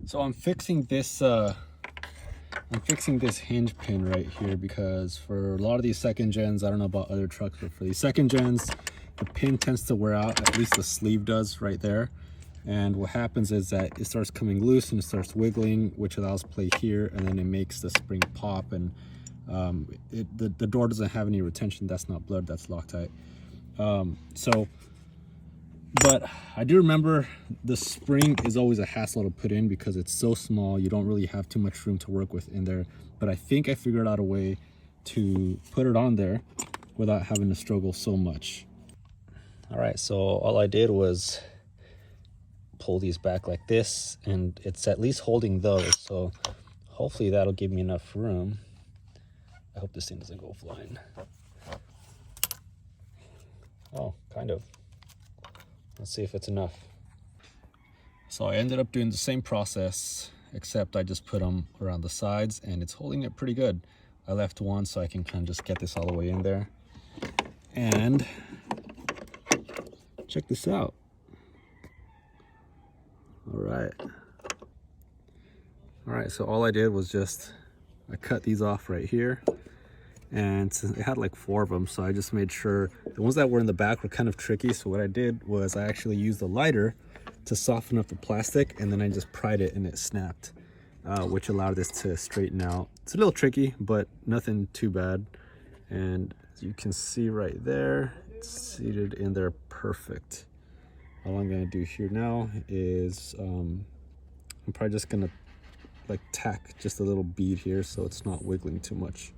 So I'm fixing this hinge pin right here because for a lot of these second gens, I don't know about other trucks, but for these second gens, the pin tends to wear out, at least the sleeve does right there. And what happens is that it starts coming loose and it starts wiggling, which allows play here, and then it makes the spring pop, and the door doesn't have any retention. That's not blood, that's Loctite. But I do remember the spring is always a hassle to put in because it's so small. You don't really have too much room to work with in there. But I think I figured out a way to put it on there without having to struggle so much. All right, so all I did was pull these back like this, and it's at least holding those. So hopefully that'll give me enough room. I hope this thing doesn't go flying. Oh, kind of. Let's see if it's enough. So I ended up doing the same process, except I just put them around the sides and it's holding it pretty good. I left one so I can kind of just get this all the way in there. And check this out. All right, so all I did was I cut these off right here. And it had like 4 of them, so I just made sure the ones that were in the back were kind of tricky. So what I did was I actually used a lighter to soften up the plastic, and then I just pried it and it snapped, which allowed this to straighten out. It's a little tricky, but nothing too bad. And as you can see right there, it's seated in there perfect. All I'm gonna do here now is I'm probably just gonna like tack just a little bead here so it's not wiggling too much.